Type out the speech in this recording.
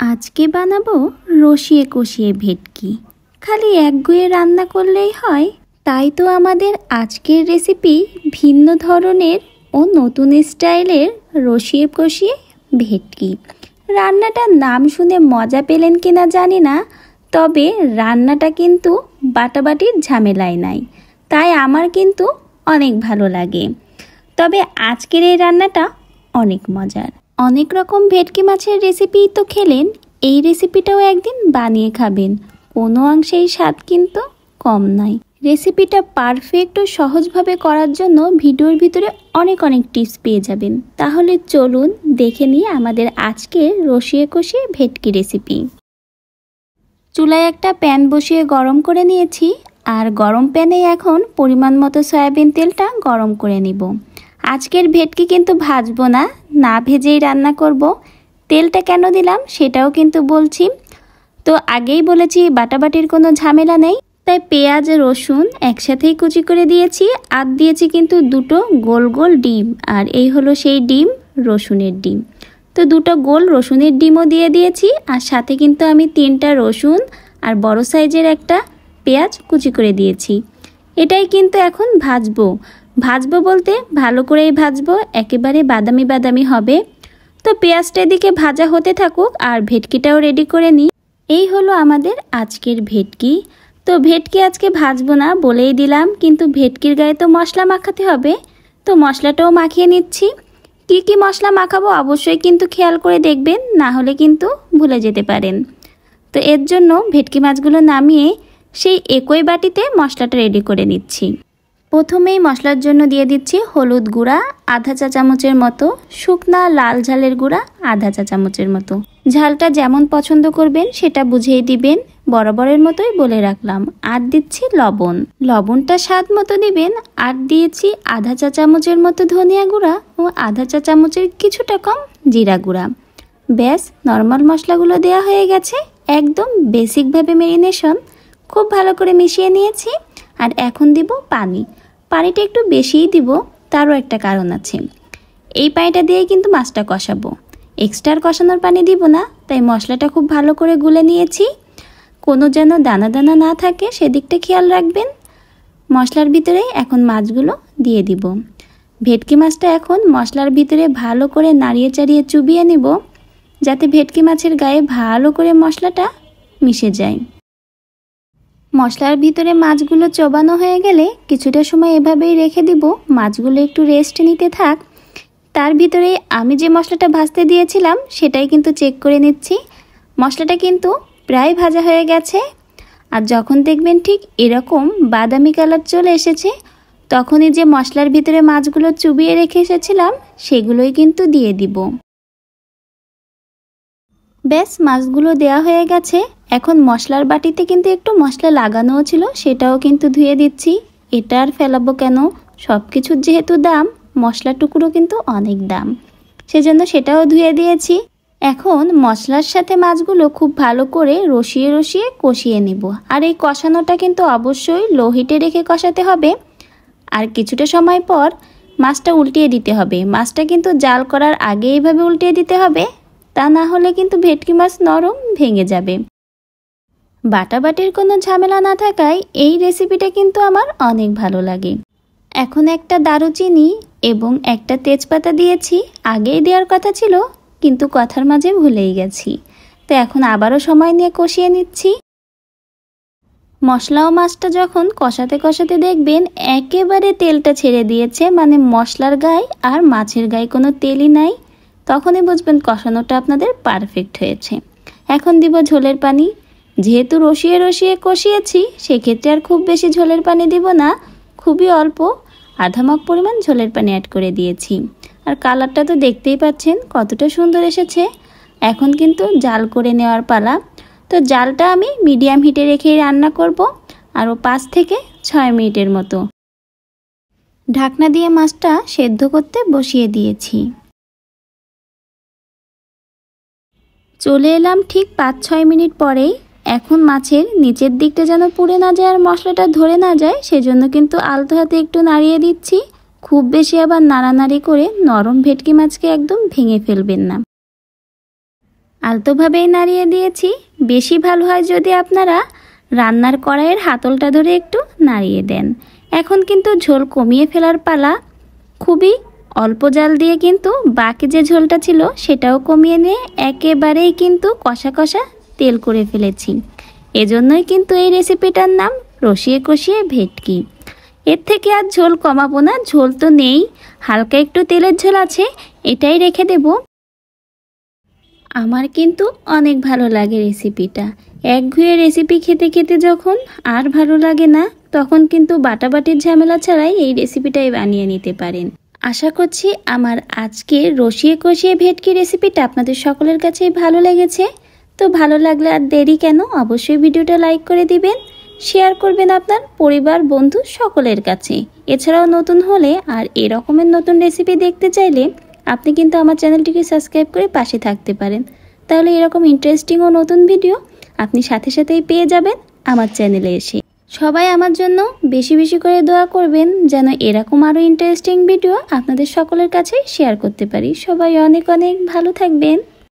আজকে বানাবো রসিয়ে কষিয়ে ভেটকি। খালি একগুঁয়ে রান্না করলেই হয়? তাই তো আমাদের আজকের রেসিপি ভিন্ন ধরনের ও নতুন স্টাইলের রসিয়ে কষিয়ে ভেটকি। রান্নাটার নাম শুনে মজা পেলেন কিনা জানি না, তবে রান্নাটা কিন্তু বাটাবাটির ঝামেলায় নাই, তাই আমার কিন্তু অনেক ভালো লাগে। তবে আজকের এই রান্নাটা অনেক মজার। অনেক রকম ভেটকি মাছের রেসিপি তো খেলেন, এই রেসিপিটাও একদিন বানিয়ে খাবেন, কোনো অংশেই স্বাদ কিন্তু কম নাই। রেসিপিটা পারফেক্ট ও সহজভাবে করার জন্য ভিডিওর ভিতরে অনেক টিপস পেয়ে যাবেন। তাহলে চলুন দেখে নিই আমাদের আজকের রসিয়ে কষিয়ে ভেটকি রেসিপি। চুলায় একটা প্যান বসিয়ে গরম করে নিয়েছি, আর গরম প্যানে এখন পরিমাণ মতো সয়াবিন তেলটা গরম করে নিব। আজকের ভেটকি কিন্তু ভাজবো না, না ভেজেই রান্না করব। তেলটা কেন দিলাম সেটাও কিন্তু বলছি। তো আগেই বলেছি বাটাবাটির কোনো ঝামেলা নেই, তাই পেঁয়াজ রসুন একসাথেই কুচি করে দিয়েছি, আর দিয়েছি কিন্তু দুটো গোল গোল ডিম, আর এই হলো সেই ডিম, রসুনের ডিম। তো দুটো গোল রসুনের ডিমও দিয়ে দিয়েছি, আর সাথে কিন্তু আমি 3টা রসুন আর বড় সাইজের একটা পেঁয়াজ কুচি করে দিয়েছি। এটাই কিন্তু এখন ভাজবো বলতে ভালো করেই ভাজবো, একেবারে বাদামি বাদামি হবে। তো পেঁয়াজটা এদিকে ভাজা হতে থাকুক, আর ভেটকিটাও রেডি করে নিই। এই হলো আমাদের আজকের ভেটকি। তো ভেটকি আজকে ভাজবো না বলেই দিলাম, কিন্তু ভেটকির গায়ে তো মশলা মাখাতে হবে, তো মশলাটাও মাখিয়ে নিচ্ছি। কি মশলা মাখাবো অবশ্যই কিন্তু খেয়াল করে দেখবেন, না হলে কিন্তু ভুলে যেতে পারেন। তো এর জন্য ভেটকি মাছগুলো নামিয়ে সেই একই বাটিতে মশলাটা রেডি করে নিচ্ছি। প্রথমেই মশলার জন্য দিয়ে দিচ্ছি হলুদ গুঁড়া আধা চা চামচের মতো, শুকনা লাল ঝালের গুঁড়া আধা চা চামচের মতো। ঝালটা যেমন পছন্দ করবেন সেটা বুঝিয়ে দিবেন, বরাবরের মতোই বলে রাখলাম। আর দিচ্ছি লবণটা স্বাদ মতো দিবেন। আর দিয়েছি আধা চা চামচের মতো ধনিয়া গুঁড়া ও আধা চা চামচের কিছুটা কম জিরা গুঁড়া। ব্যাস, নর্মাল মশলাগুলো দেওয়া হয়ে গেছে। একদম বেসিকভাবে ম্যারিনেশন খুব ভালো করে মিশিয়ে নিয়েছি। আর এখন দিব পানিটা একটু বেশিই দিব, তারও একটা কারণ আছে। এই পানিটা দিয়ে কিন্তু মাছটা কষাবো, এক্সট্রা কষানোর পানি দিব না। তাই মশলাটা খুব ভালো করে গুলে নিয়েছি, কোনো যেন দানা দানা না থাকে সেদিকটা খেয়াল রাখবেন। মশলার ভিতরে এখন মাছগুলো দিয়ে দিব। ভেটকি মাছটা এখন মশলার ভিতরে ভালো করে নাড়িয়ে চাড়িয়ে চুবিয়ে নিব, যাতে ভেটকি মাছের গায়ে ভালো করে মশলাটা মিশে যায়। মশলার ভিতরে মাছগুলো চোবানো হয়ে গেলে কিছুটা সময় এভাবেই রেখে দিব, মাছগুলো একটু রেস্ট নিতে থাক। তার ভিতরে আমি যে মশলাটা ভাজতে দিয়েছিলাম সেটাই কিন্তু চেক করে নিচ্ছি। মশলাটা কিন্তু প্রায় ভাজা হয়ে গেছে, আর যখন দেখবেন ঠিক এরকম বাদামি কালার চলে এসেছে, তখনই যে মশলার ভিতরে মাছগুলো চুবিয়ে রেখে এসেছিলাম সেগুলোই কিন্তু দিয়ে দিব। ব্যাস, মাছগুলো দেয়া হয়ে গেছে। এখন মশলার বাটিতে কিন্তু একটু মশলা লাগানোও ছিল, সেটাও কিন্তু ধুয়ে দিচ্ছি। এটা আর ফেলাবো কেন, সব কিছুর যেহেতু দাম, মশলার টুকরো কিন্তু অনেক দাম, সেজন্য সেটাও ধুয়ে দিয়েছি। এখন মশলার সাথে মাছগুলো খুব ভালো করে রসিয়ে কষিয়ে নেব। আর এই কষানোটা কিন্তু অবশ্যই লো হিটে রেখে কষাতে হবে। আর কিছুটা সময় পর মাছটা উল্টিয়ে দিতে হবে। মাছটা কিন্তু জাল করার আগে এইভাবে উল্টিয়ে দিতে হবে, তা না হলে কিন্তু ভেটকি মাছ নরম ভেঙে যাবে। বাটাবাটির কোনো ঝামেলা না থাকায় এই রেসিপিটা কিন্তু আমার অনেক ভালো লাগে। এখন একটা দারুচিনি এবং একটা তেজপাতা দিয়েছি, আগেই দেওয়ার কথা ছিল কিন্তু কথার মাঝে ভুলেই গেছি। তো এখন আবারও সময় নিয়ে কষিয়ে নিচ্ছি। মশলা ও মাছটা যখন কষাতে দেখবেন একেবারে তেলটা ছেড়ে দিয়েছে, মানে মশলার গায়ে আর মাছের গায়ে কোনো তেলই নাই, তখনই বুঝবেন কষানোটা আপনাদের পারফেক্ট হয়েছে। এখন দিব ঝোলের পানি। যেহেতু রসিয়ে কষিয়েছি, সেক্ষেত্রে আর খুব বেশি ঝোলের পানি দিব না, খুবই অল্প আধা মগ পরিমাণ ঝোলের পানি অ্যাড করে দিয়েছি। আর কালারটা তো দেখতেই পাচ্ছেন কতটা সুন্দর এসেছে। এখন কিন্তু জাল করে নেওয়ার পালা। তো জালটা আমি মিডিয়াম হিটে রেখেই রান্না করব, আরও 5 থেকে 6 মিনিটের মতো। ঢাকনা দিয়ে মাছটা সেদ্ধ করতে বসিয়ে দিয়েছি। চলে এলাম ঠিক 5-6 মিনিট পরেই। এখন মাছের নিচের দিকটা যেন পুড়ে না যায় আর মশলাটা ধরে না যায়, সেজন্য কিন্তু আলতো হাতে একটু নাড়িয়ে দিচ্ছি। খুব বেশি আবার নাড়ানাড়ি করে নরম ভেটকি মাছকে একদম ভেঙে ফেলবেন না। আলতোভাবেই নাড়িয়ে দিয়েছি। বেশি ভালো হয় যদি আপনারা রান্নার কড়াইয়ের হাতলটা ধরে একটু নাড়িয়ে দেন। এখন কিন্তু ঝোল কমিয়ে ফেলার পালা। খুবই অল্প জাল দিয়ে কিন্তু বাকি যে ঝোলটা ছিল সেটাও কমিয়ে নিয়ে একেবারেই কিন্তু কষা কষা তেল করে ফেলেছি। এজন্যই কিন্তু এই রেসিপিটার নাম রসিয়ে কষিয়ে ভেটকি। এর থেকে আর ঝোল কমাবো না, ঝোল তো নেই, হালকা একটু তেলের ঝোল আছে, এটাই রেখে দেব। আমার কিন্তু অনেক ভালো লাগে রেসিপিটা। একঘেয়ে রেসিপি খেতে খেতে যখন আর ভালো লাগে না, তখন কিন্তু বাটাবাটির ঝামেলা ছাড়াই এই রেসিপিটাই বানিয়ে নিতে পারেন। আশা করছি আমার আজকের রসিয়ে কষিয়ে ভেটকি রেসিপিটা আপনাদের সকলের কাছেই ভালো লেগেছে। তো ভালো লাগলে আর দেরি কেন, অবশ্যই ভিডিওটা লাইক করে দিবেন, শেয়ার করবেন আপনার পরিবার বন্ধু সকলের কাছে। এছাড়াও নতুন হলে আর এরকমের নতুন রেসিপি দেখতে চাইলে আপনি কিন্তু আমার চ্যানেলটিকে সাবস্ক্রাইব করে পাশে থাকতে পারেন। তাহলে এরকম ইন্টারেস্টিং ও নতুন ভিডিও আপনি সাথে সাথেই পেয়ে যাবেন আমার চ্যানেলে এসে। সবাই আমার জন্য বেশি বেশি করে দোয়া করবেন যেন এরকম আরও ইন্টারেস্টিং ভিডিও আপনাদের সকলের কাছে শেয়ার করতে পারি। সবাই অনেক অনেক ভালো থাকবেন।